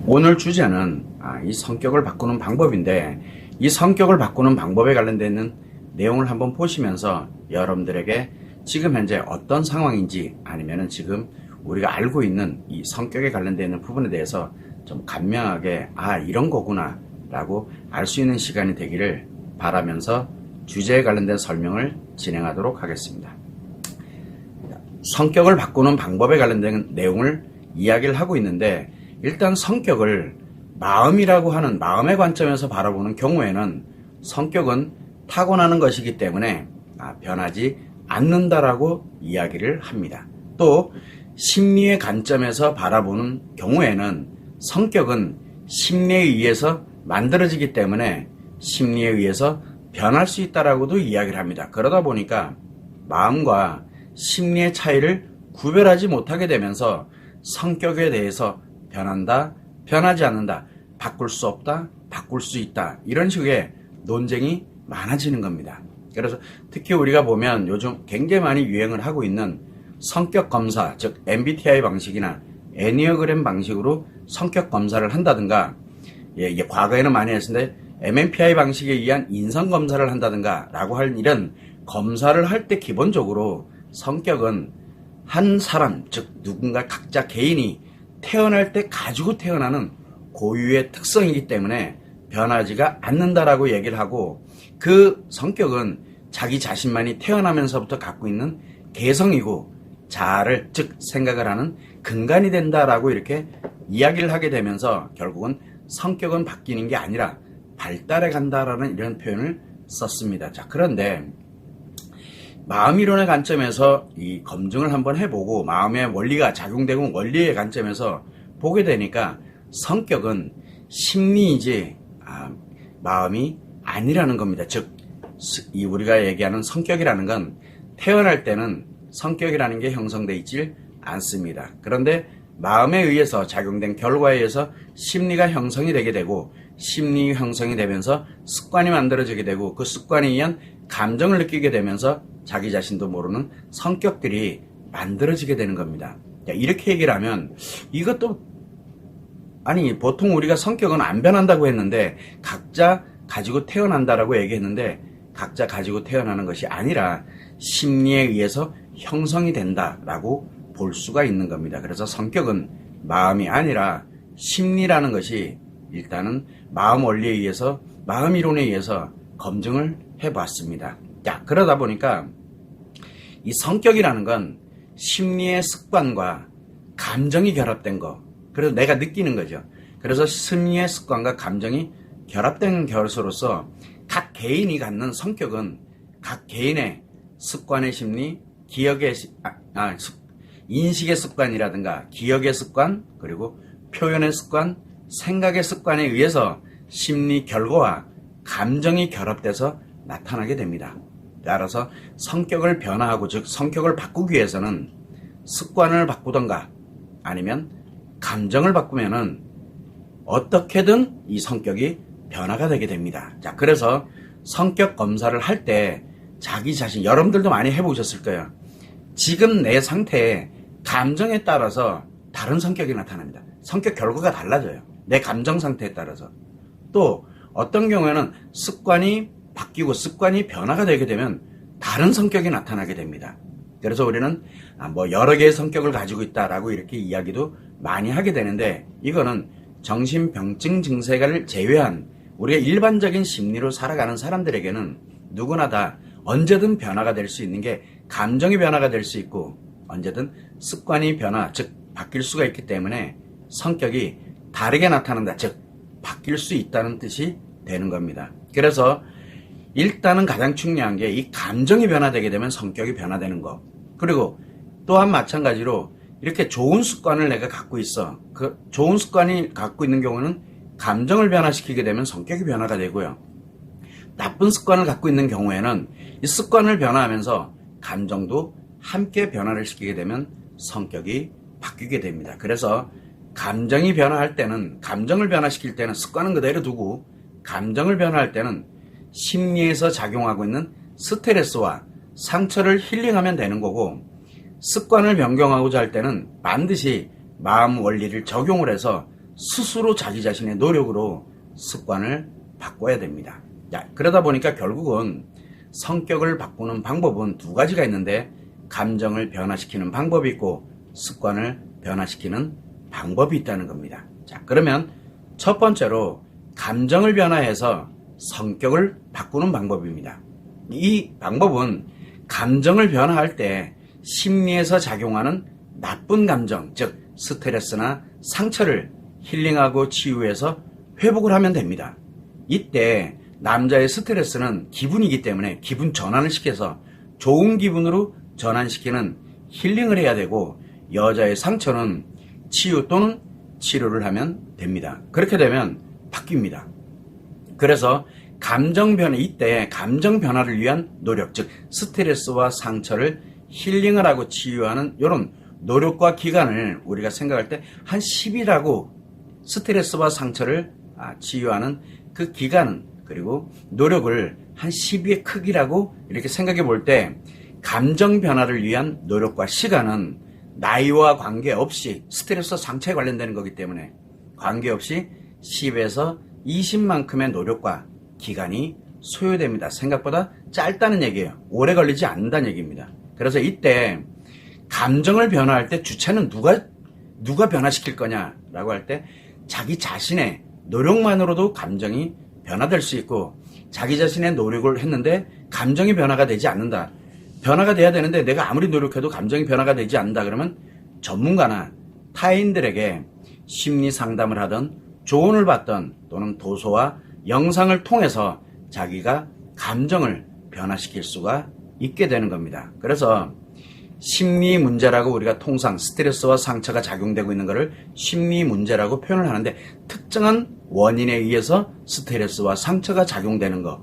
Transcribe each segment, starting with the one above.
오늘 주제는 이 성격을 바꾸는 방법인데, 이 성격을 바꾸는 방법에 관련된 내용을 한번 보시면서 여러분들에게 지금 현재 어떤 상황인지, 아니면은 지금 우리가 알고 있는 이 성격에 관련되는 부분에 대해서 좀 간명하게 이런 거구나 라고 알 수 있는 시간이 되기를 바라면서 주제에 관련된 설명을 진행하도록 하겠습니다. 성격을 바꾸는 방법에 관련된 내용을 이야기를 하고 있는데, 일단 성격을 마음이라고 하는 마음의 관점에서 바라보는 경우에는 성격은 타고나는 것이기 때문에 변하지 않는다라고 이야기를 합니다. 또 심리의 관점에서 바라보는 경우에는 성격은 심리에 의해서 만들어지기 때문에 심리에 의해서 변할 수 있다라고도 이야기를 합니다. 그러다 보니까 마음과 심리의 차이를 구별하지 못하게 되면서 성격에 대해서 변한다, 변하지 않는다, 바꿀 수 없다, 바꿀 수 있다, 이런 식의 논쟁이 많아지는 겁니다. 그래서 특히 우리가 보면 요즘 굉장히 많이 유행을 하고 있는 성격 검사, 즉 MBTI 방식이나 애니어그램 방식으로 성격 검사를 한다든가, 이게 과거에는 많이 했는데 MMPI 방식에 의한 인성 검사를 한다든가 라고 할 이런 검사를 할 때 기본적으로 성격은 한 사람, 즉 누군가 각자 개인이 태어날 때 가지고 태어나는 고유의 특성이기 때문에 변하지가 않는다라고 얘기를 하고, 그 성격은 자기 자신만이 태어나면서부터 갖고 있는 개성이고 자아를, 즉 생각을 하는 근간이 된다라고 이렇게 이야기를 하게 되면서 결국은 성격은 바뀌는 게 아니라 발달해 간다라는 이런 표현을 썼습니다. 자, 그런데 마음이론의 관점에서 이 검증을 한번 해보고 마음의 원리가 작용되고 원리의 관점에서 보게 되니까 성격은 심리이지 마음이 아니라는 겁니다. 즉 우리가 얘기하는 성격이라는 건 태어날 때는 성격이라는 게 형성되어 있질 않습니다. 그런데 마음에 의해서 작용된 결과에 의해서 심리가 형성이 되게 되고, 심리 형성이 되면서 습관이 만들어지게 되고, 그 습관에 의한 감정을 느끼게 되면서 자기 자신도 모르는 성격들이 만들어지게 되는 겁니다. 이렇게 얘기를 하면 이것도 보통 우리가 성격은 안 변한다고 했는데 각자 가지고 태어난다라고 얘기했는데, 각자 가지고 태어나는 것이 아니라 심리에 의해서 형성이 된다라고 볼 수가 있는 겁니다. 그래서 성격은 마음이 아니라 심리라는 것이 일단은 마음 원리에 의해서, 마음 이론에 의해서 검증을 해봤습니다. 그러다 보니까 이 성격이라는 건 심리의 습관과 감정이 결합된 거, 그래서 내가 느끼는 거죠. 그래서 심리의 습관과 감정이 결합된 결소로서 각 개인이 갖는 성격은 각 개인의 습관의 심리, 기억의 인식의 습관이라든가 기억의 습관, 그리고 표현의 습관, 생각의 습관에 의해서 심리 결과와 감정이 결합돼서 나타나게 됩니다. 따라서 성격을 변화하고, 즉 성격을 바꾸기 위해서는 습관을 바꾸던가 아니면 감정을 바꾸면은 어떻게든 이 성격이 변화가 되게 됩니다. 자, 그래서 성격 검사를 할 때 자기 자신, 여러분들도 많이 해보셨을 거예요. 지금 내 상태에 감정에 따라서 다른 성격이 나타납니다. 성격 결과가 달라져요. 내 감정 상태에 따라서. 또 어떤 경우에는 습관이 바뀌고 습관이 변화가 되게 되면 다른 성격이 나타나게 됩니다. 그래서 우리는 여러 개의 성격을 가지고 있다라고 이렇게 이야기도 많이 하게 되는데, 이거는 정신병증 증세를 제외한 우리가 일반적인 심리로 살아가는 사람들에게는 누구나 다 언제든 변화가 될 수 있는 게 감정이 변화가 될 수 있고, 언제든 습관이 변화, 즉 바뀔 수가 있기 때문에 성격이 다르게 나타난다, 즉 바뀔 수 있다는 뜻이 되는 겁니다. 그래서 일단은 가장 중요한 게 이 감정이 변화되게 되면 성격이 변화되는 거, 그리고 또한 마찬가지로 이렇게 좋은 습관을 내가 갖고 있어, 그 좋은 습관이 갖고 있는 경우는 감정을 변화시키게 되면 성격이 변화가 되고요, 나쁜 습관을 갖고 있는 경우에는 이 습관을 변화하면서 감정도 함께 변화를 시키게 되면 성격이 바뀌게 됩니다. 그래서 감정이 변화할 때는, 감정을 변화시킬 때는 습관은 그대로 두고, 감정을 변화할 때는 심리에서 작용하고 있는 스트레스와 상처를 힐링하면 되는 거고, 습관을 변경하고자 할 때는 반드시 마음 원리를 적용을 해서 스스로 자기 자신의 노력으로 습관을 바꿔야 됩니다. 자, 그러다 보니까 결국은 성격을 바꾸는 방법은 두 가지가 있는데 감정을 변화시키는 방법이 있고 습관을 변화시키는 방법이 있다는 겁니다. 자, 그러면 첫 번째로 감정을 변화해서 성격을 바꾸는 방법입니다. 이 방법은 감정을 변화할 때 심리에서 작용하는 나쁜 감정, 즉 스트레스나 상처를 힐링하고 치유해서 회복을 하면 됩니다. 이때 남자의 스트레스는 기분이기 때문에 기분 전환을 시켜서 좋은 기분으로 전환시키는 힐링을 해야 되고, 여자의 상처는 치유 또는 치료를 하면 됩니다. 그렇게 되면 바뀝니다. 그래서 감정 변화, 이때 감정 변화를 위한 노력, 즉 스트레스와 상처를 힐링을 하고 치유하는 이런 노력과 기간을 우리가 생각할 때 한 10이라고, 스트레스와 상처를 치유하는 그 기간은, 그리고 노력을 한 10의 크기라고 이렇게 생각해 볼 때 감정 변화를 위한 노력과 시간은 나이와 관계없이 스트레스와 상처에 관련되는 거기 때문에 관계없이 10에서 20만큼의 노력과 기간이 소요됩니다. 생각보다 짧다는 얘기예요. 오래 걸리지 않는다는 얘기입니다. 그래서 이때 감정을 변화할 때 주체는 누가 변화시킬 거냐라고 할 때 자기 자신의 노력만으로도 감정이 변화될 수 있고, 자기 자신의 노력을 했는데 감정이 변화가 되지 않는다. 변화가 돼야 되는데 내가 아무리 노력해도 감정이 변화가 되지 않는다. 그러면 전문가나 타인들에게 심리 상담을 하든 조언을 받든 또는 도서와 영상을 통해서 자기가 감정을 변화시킬 수가 있게 되는 겁니다. 그래서 심리 문제라고 우리가 통상 스트레스와 상처가 작용되고 있는 것을 심리 문제라고 표현을 하는데, 특정한 원인에 의해서 스트레스와 상처가 작용되는 것,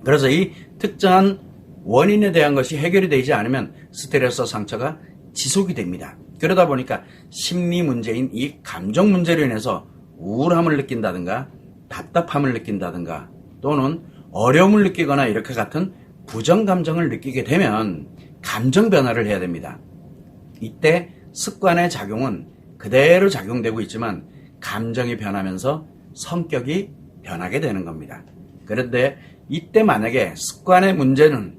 그래서 이 특정한 원인에 대한 것이 해결이 되지 않으면 스트레스와 상처가 지속이 됩니다. 그러다 보니까 심리 문제인 이 감정 문제로 인해서 우울함을 느낀다든가 답답함을 느낀다든가 또는 어려움을 느끼거나 이렇게 같은 부정 감정을 느끼게 되면 감정 변화를 해야 됩니다. 이때 습관의 작용은 그대로 작용되고 있지만 감정이 변하면서 성격이 변하게 되는 겁니다. 그런데 이때 만약에 습관의 문제는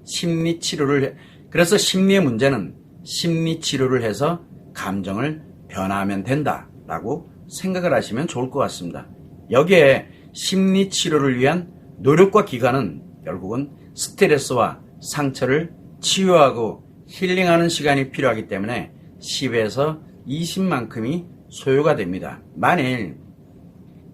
심리 치료를 그래서 심리의 문제는 심리 치료를 해서 감정을 변화하면 된다라고 생각을 하시면 좋을 것 같습니다. 여기에 심리 치료를 위한 노력과 기간은 결국은 스트레스와 상처를 치유하고 힐링하는 시간이 필요하기 때문에 10에서 20만큼이 소요가 됩니다. 만일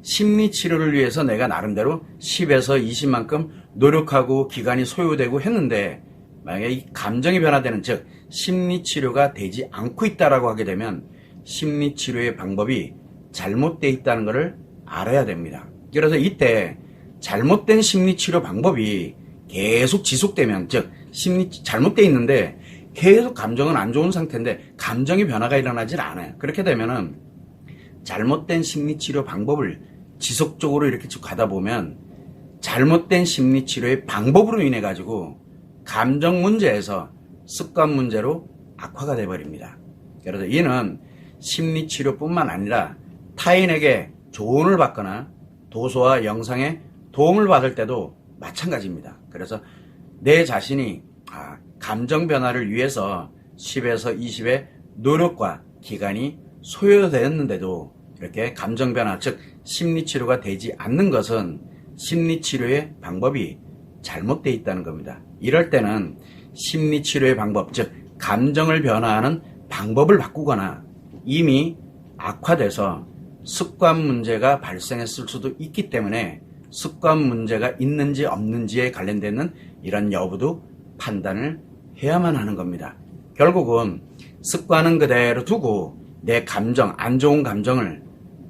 심리 치료를 위해서 내가 나름대로 10에서 20만큼 노력하고 기간이 소요되고 했는데 만약에 이 감정이 변화되는, 즉 심리 치료가 되지 않고 있다라고 하게 되면 심리 치료의 방법이 잘못되어 있다는 것을 알아야 됩니다. 그래서 이때 잘못된 심리 치료 방법이 계속 지속되면, 즉 잘못되어 있는데 계속 감정은 안 좋은 상태인데 감정이 변화가 일어나질 않아요. 그렇게 되면은 잘못된 심리 치료 방법을 지속적으로 이렇게 쭉 가다 보면 잘못된 심리 치료의 방법으로 인해 가지고 감정 문제에서 습관 문제로 악화가 돼버립니다. 그래서 이는 심리 치료뿐만 아니라 타인에게 조언을 받거나 도서와 영상에 도움을 받을 때도 마찬가지입니다. 그래서 내 자신이 감정 변화를 위해서 10에서 20의 노력과 기간이 소요되었는데도 이렇게 감정 변화, 즉 심리 치료가 되지 않는 것은 심리 치료의 방법이 잘못되어 있다는 겁니다. 이럴 때는 심리 치료의 방법, 즉 감정을 변화하는 방법을 바꾸거나 이미 악화돼서 습관 문제가 발생했을 수도 있기 때문에 습관 문제가 있는지 없는지에 관련되는 이런 여부도 판단을 해야만 하는 겁니다. 결국은 습관은 그대로 두고 내 감정, 안 좋은 감정을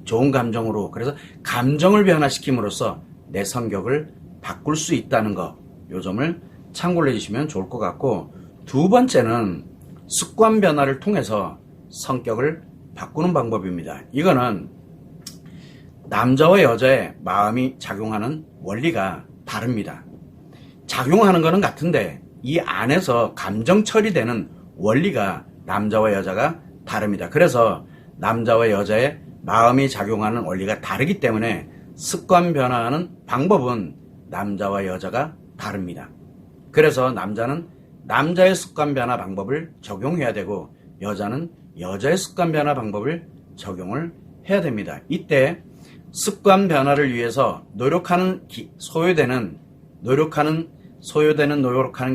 좋은 감정으로, 그래서 감정을 변화시킴으로써 내 성격을 바꿀 수 있다는 거, 요 점을 참고를 해주시면 좋을 것 같고, 두 번째는 습관 변화를 통해서 성격을 바꾸는 방법입니다. 이거는 남자와 여자의 마음이 작용하는 원리가 다릅니다. 작용하는 거는 같은데 이 안에서 감정 처리되는 원리가 남자와 여자가 다릅니다. 그래서 남자와 여자의 마음이 작용하는 원리가 다르기 때문에 습관 변화하는 방법은 남자와 여자가 다릅니다. 그래서 남자는 남자의 습관 변화 방법을 적용해야 되고 여자는 여자의 습관 변화 방법을 적용을 해야 됩니다. 이때 습관 변화를 위해서 노력하는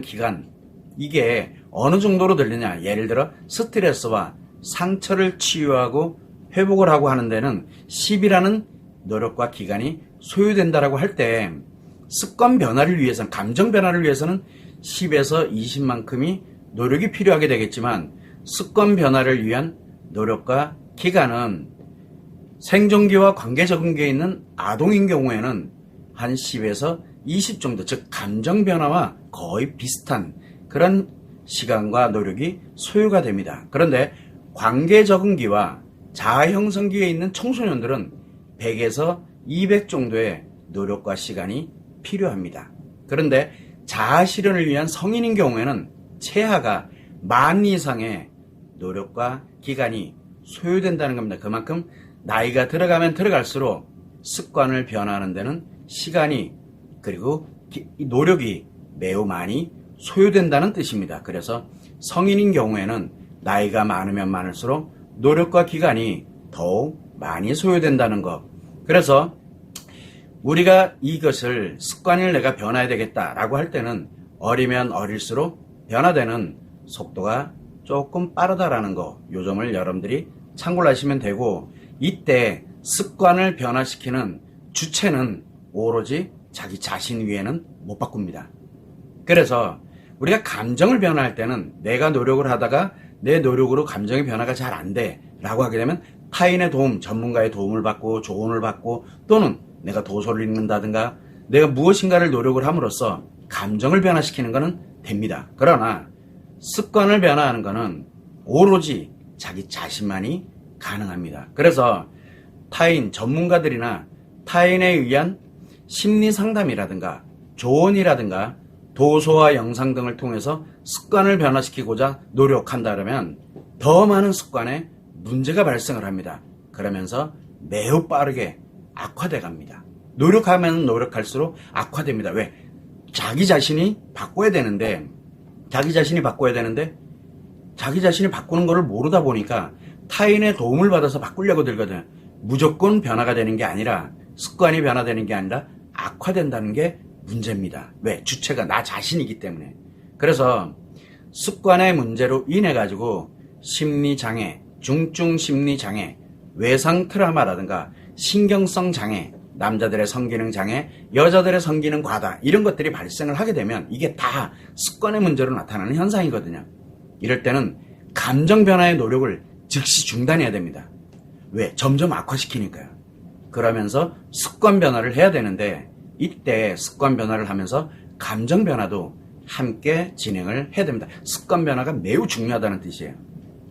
기간, 이게 어느 정도로 들리냐. 예를 들어 스트레스와 상처를 치유하고 회복을 하고 하는 데는 10이라는 노력과 기간이 소요된다라고 할 때 습관 변화를 위해서는, 감정 변화를 위해서는 10에서 20만큼이 노력이 필요하게 되겠지만 습관 변화를 위한 노력과 기간은 생존기와 관계 적응기에 있는 아동인 경우에는 한 10에서 20 정도, 즉 감정 변화와 거의 비슷한 그런 시간과 노력이 소요가 됩니다. 그런데 관계 적응기와 자아 형성기에 있는 청소년들은 100에서 200 정도의 노력과 시간이 필요합니다. 그런데 자아 실현을 위한 성인인 경우에는 최하가 10,000 이상의 노력과 기간이 소요된다는 겁니다. 그만큼 나이가 들어가면 들어갈수록 습관을 변화하는 데는 시간이 그리고 노력이 매우 많이 소요된다는 뜻입니다. 그래서 성인인 경우에는 나이가 많으면 많을수록 노력과 기간이 더욱 많이 소요된다는 것. 그래서 우리가 이것을 습관을 내가 변화해야 되겠다라고 할 때는 어리면 어릴수록 변화되는 속도가 조금 빠르다라는 거, 요 점을 여러분들이 참고를 하시면 되고, 이때 습관을 변화시키는 주체는 오로지 자기 자신 위에는 못 바꿉니다. 그래서 우리가 감정을 변화할 때는 내가 노력을 하다가 내 노력으로 감정의 변화가 잘 안 돼 라고 하게 되면 타인의 도움, 전문가의 도움을 받고 조언을 받고 또는 내가 도서를 읽는다든가 내가 무엇인가를 노력을 함으로써 감정을 변화시키는 것은 됩니다. 그러나 습관을 변화하는 것은 오로지 자기 자신만이 가능합니다. 그래서 타인, 전문가들이나 타인에 의한 심리 상담이라든가 조언이라든가 도서와 영상 등을 통해서 습관을 변화시키고자 노력한다면 더 많은 습관에 문제가 발생을 합니다. 그러면서 매우 빠르게 악화돼 갑니다. 노력하면 노력할수록 악화됩니다. 왜? 자기 자신이 바꿔야 되는데 자기 자신이 바꾸는 것을 모르다 보니까 타인의 도움을 받아서 바꾸려고 들거든요. 무조건 변화가 되는 게 아니라, 습관이 변화되는 게 아니라 악화된다는 게 문제입니다. 왜? 주체가 나 자신이기 때문에. 그래서 습관의 문제로 인해 가지고 심리장애, 중증 심리장애, 외상 트라우마라든가 신경성 장애, 남자들의 성기능 장애, 여자들의 성기능 과다, 이런 것들이 발생을 하게 되면 이게 다 습관의 문제로 나타나는 현상이거든요. 이럴 때는 감정 변화의 노력을 즉시 중단해야 됩니다. 왜? 점점 악화시키니까요. 그러면서 습관 변화를 해야 되는데 이때 습관 변화를 하면서 감정 변화도 함께 진행을 해야 됩니다. 습관 변화가 매우 중요하다는 뜻이에요.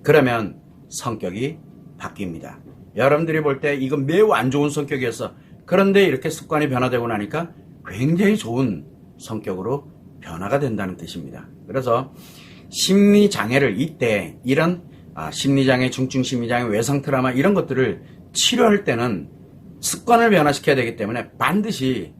그러면 성격이 바뀝니다. 여러분들이 볼 때 이거 매우 안 좋은 성격이었어. 그런데 이렇게 습관이 변화되고 나니까 굉장히 좋은 성격으로 변화가 된다는 뜻입니다. 그래서 심리장애를 이때 이런 심리장애, 중증 심리장애, 외상 트라우마 이런 것들을 치료할 때는 습관을 변화시켜야 되기 때문에 반드시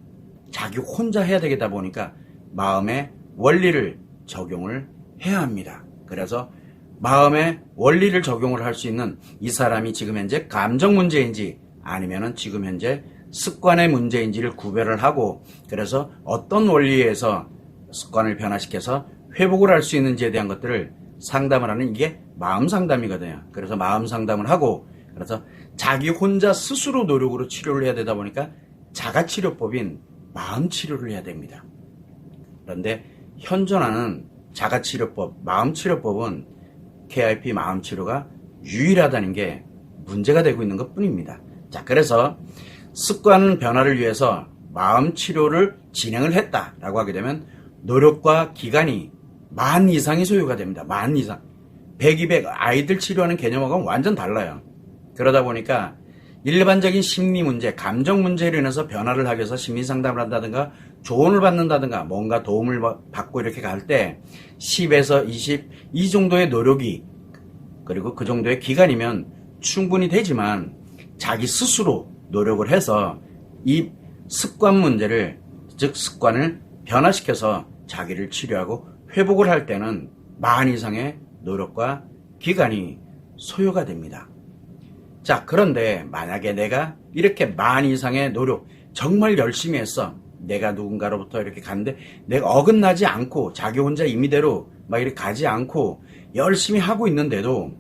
자기 혼자 해야 되겠다 보니까 마음의 원리를 적용을 해야 합니다. 그래서 마음의 원리를 적용을 할 수 있는 이 사람이 지금 현재 감정 문제인지 아니면은 지금 현재 습관의 문제인지를 구별을 하고, 그래서 어떤 원리에서 습관을 변화시켜서 회복을 할 수 있는지에 대한 것들을 상담을 하는, 이게 마음 상담이거든요. 그래서 마음 상담을 하고, 그래서 자기 혼자 스스로 노력으로 치료를 해야 되다 보니까 자가치료법인 마음치료를 해야 됩니다. 그런데 현존하는 자가치료법, 마음치료법은 KIP 마음치료가 유일하다는 게 문제가 되고 있는 것 뿐입니다. 자, 그래서 습관 변화를 위해서 마음치료를 진행을 했다라고 하게 되면 노력과 기간이 10,000 이상이 소요가 됩니다. 10,000 이상. 100, 200, 아이들 치료하는 개념하고는 완전 달라요. 그러다 보니까 일반적인 심리 문제, 감정 문제로 인해서 변화를 하기 위해서 심리 상담을 한다든가 조언을 받는다든가 뭔가 도움을 받고 이렇게 갈 때 10에서 20, 이 정도의 노력이 그리고 그 정도의 기간이면 충분히 되지만 자기 스스로 노력을 해서 이 습관 문제를, 즉 습관을 변화시켜서 자기를 치료하고 회복을 할 때는 만 이상의 노력과 기간이 소요가 됩니다. 자, 그런데 만약에 내가 이렇게 만 이상의 노력, 정말 열심히 했어. 내가 누군가로부터 이렇게 갔는데 내가 어긋나지 않고 자기 혼자 임의대로 막 이렇게 가지 않고 열심히 하고 있는데도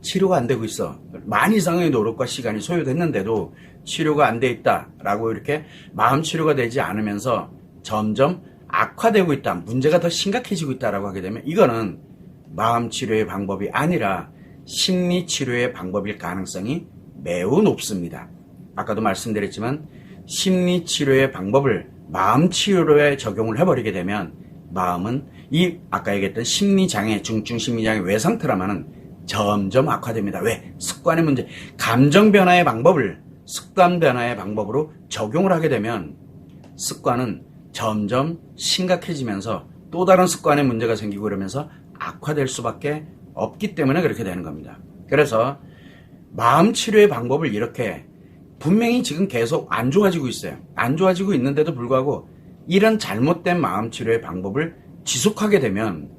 치료가 안 되고 있어. 만 이상의 노력과 시간이 소요됐는데도 치료가 안 돼 있다라고 이렇게 마음 치료가 되지 않으면서 점점 악화되고 있다. 문제가 더 심각해지고 있다라고 하게 되면 이거는 마음 치료의 방법이 아니라 심리 치료의 방법일 가능성이 매우 높습니다. 아까도 말씀드렸지만 심리 치료의 방법을 마음 치료에 적용을 해버리게 되면 마음은 이 아까 얘기했던 심리장애, 중증 심리장애 외상 트라우마는 점점 악화됩니다. 왜? 습관의 문제, 감정 변화의 방법을 습관 변화의 방법으로 적용을 하게 되면 습관은 점점 심각해지면서 또 다른 습관의 문제가 생기고 그러면서 악화될 수밖에 없기 때문에 그렇게 되는 겁니다. 그래서 마음 치료의 방법을 이렇게 분명히 지금 계속 안 좋아지고 있어요. 안 좋아지고 있는데도 불구하고 이런 잘못된 마음 치료의 방법을 지속하게 되면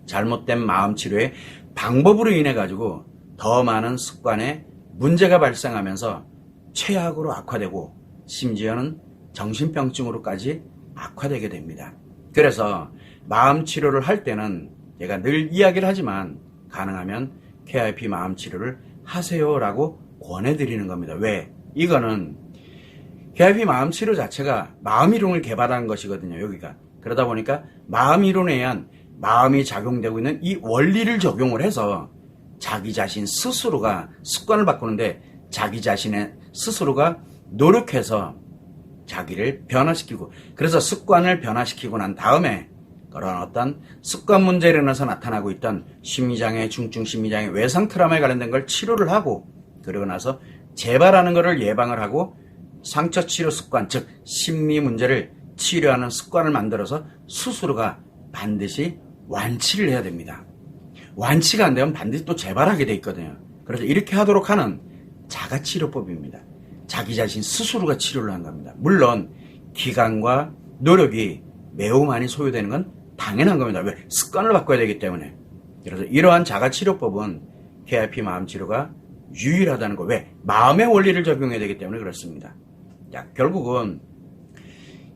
잘못된 마음 치료의 방법으로 인해 가지고 더 많은 습관에 문제가 발생하면서 최악으로 악화되고 심지어는 정신병증으로까지 악화되게 됩니다. 그래서 마음 치료를 할 때는 제가 늘 이야기를 하지만 가능하면 KIP 마음 치료를 하세요라고 권해드리는 겁니다. 왜? 이거는 KIP 마음 치료 자체가 마음 이론을 개발한 것이거든요. 여기가. 그러다 보니까 마음 이론에 의한 마음이 작용되고 있는 이 원리를 적용을 해서 자기 자신 스스로가 습관을 바꾸는데 자기 자신의 스스로가 노력해서 자기를 변화시키고, 그래서 습관을 변화시키고 난 다음에 그런 어떤 습관 문제로 인해서 나타나고 있던 심리장애, 중증 심리장애, 외상 트라우마에 관련된 걸 치료를 하고, 그러고 나서 재발하는 것을 예방을 하고 상처 치료 습관, 즉 심리 문제를 치료하는 습관을 만들어서 스스로가 반드시 완치를 해야 됩니다. 완치가 안 되면 반드시 또 재발하게 돼 있거든요. 그래서 이렇게 하도록 하는 자가치료법입니다. 자기 자신 스스로가 치료를 한 겁니다. 물론 기간과 노력이 매우 많이 소요되는 건 당연한 겁니다. 왜? 습관을 바꿔야 되기 때문에. 그래서 이러한 자가치료법은 KIP 마음치료가 유일하다는 거. 왜? 마음의 원리를 적용해야 되기 때문에 그렇습니다. 자, 결국은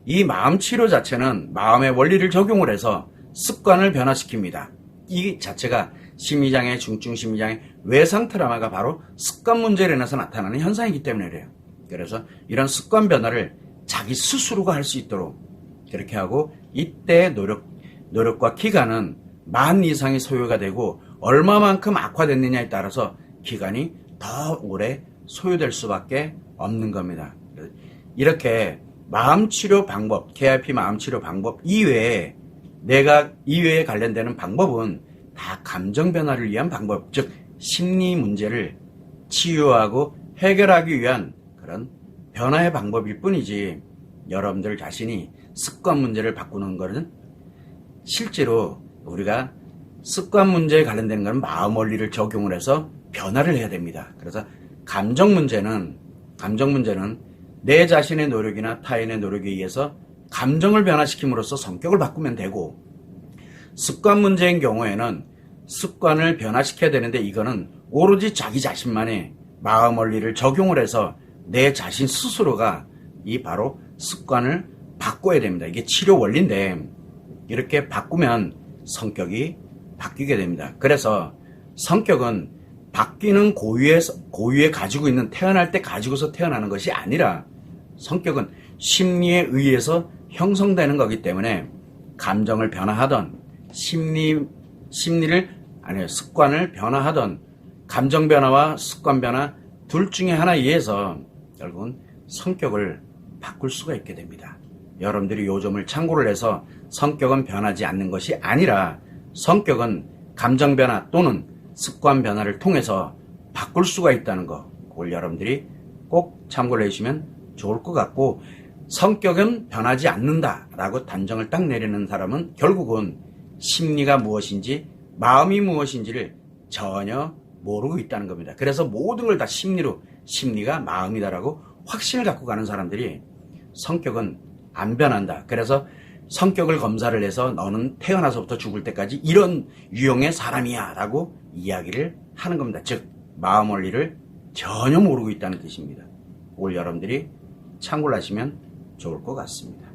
이 마음치료 자체는 마음의 원리를 적용을 해서 습관을 변화시킵니다. 이 자체가 심리장애, 중증 심리장애, 외상 트라우마가 바로 습관 문제로 인해서 나타나는 현상이기 때문에 그래요. 그래서 이런 습관 변화를 자기 스스로가 할 수 있도록 그렇게 하고, 이때의 노력과 기간은 만 이상이 소요가 되고 얼마만큼 악화됐느냐에 따라서 기간이 더 오래 소요될 수밖에 없는 겁니다. 이렇게 마음치료 방법, KIP 마음치료 방법 이외에 이외에 관련되는 방법은 다 감정 변화를 위한 방법, 즉 심리 문제를 치유하고 해결하기 위한 그런 변화의 방법일 뿐이지, 여러분들 자신이 습관 문제를 바꾸는 것은 실제로 우리가 습관 문제에 관련되는 것은 마음 원리를 적용을 해서 변화를 해야 됩니다. 그래서 감정 문제는 내 자신의 노력이나 타인의 노력에 의해서 감정을 변화시킴으로써 성격을 바꾸면 되고, 습관 문제인 경우에는 습관을 변화시켜야 되는데 이거는 오로지 자기 자신만의 마음 원리를 적용을 해서 내 자신 스스로가 이 바로 습관을 바꿔야 됩니다. 이게 치료 원리인데 이렇게 바꾸면 성격이 바뀌게 됩니다. 그래서 성격은 바뀌는 고유에 가지고 있는, 태어날 때 가지고서 태어나는 것이 아니라 성격은 심리에 의해서 형성되는 거기 때문에 감정을 변화하던 습관을 변화하던 감정 변화와 습관 변화 둘 중에 하나에 의해서 결국은 성격을 바꿀 수가 있게 됩니다. 여러분들이 요 점을 참고를 해서 성격은 변하지 않는 것이 아니라 성격은 감정 변화 또는 습관 변화를 통해서 바꿀 수가 있다는 거, 그걸 여러분들이 꼭 참고를 해주시면 좋을 것 같고, 성격은 변하지 않는다라고 단정을 딱 내리는 사람은 결국은 심리가 무엇인지 마음이 무엇인지를 전혀 모르고 있다는 겁니다. 그래서 모든 걸 다 심리로 심리가 마음이다라고 확신을 갖고 가는 사람들이 성격은 안 변한다. 그래서 성격을 검사를 해서 너는 태어나서부터 죽을 때까지 이런 유형의 사람이야 라고 이야기를 하는 겁니다. 즉 마음 원리를 전혀 모르고 있다는 뜻입니다. 올 여러분들이 참고를 하시면 좋을 것 같습니다.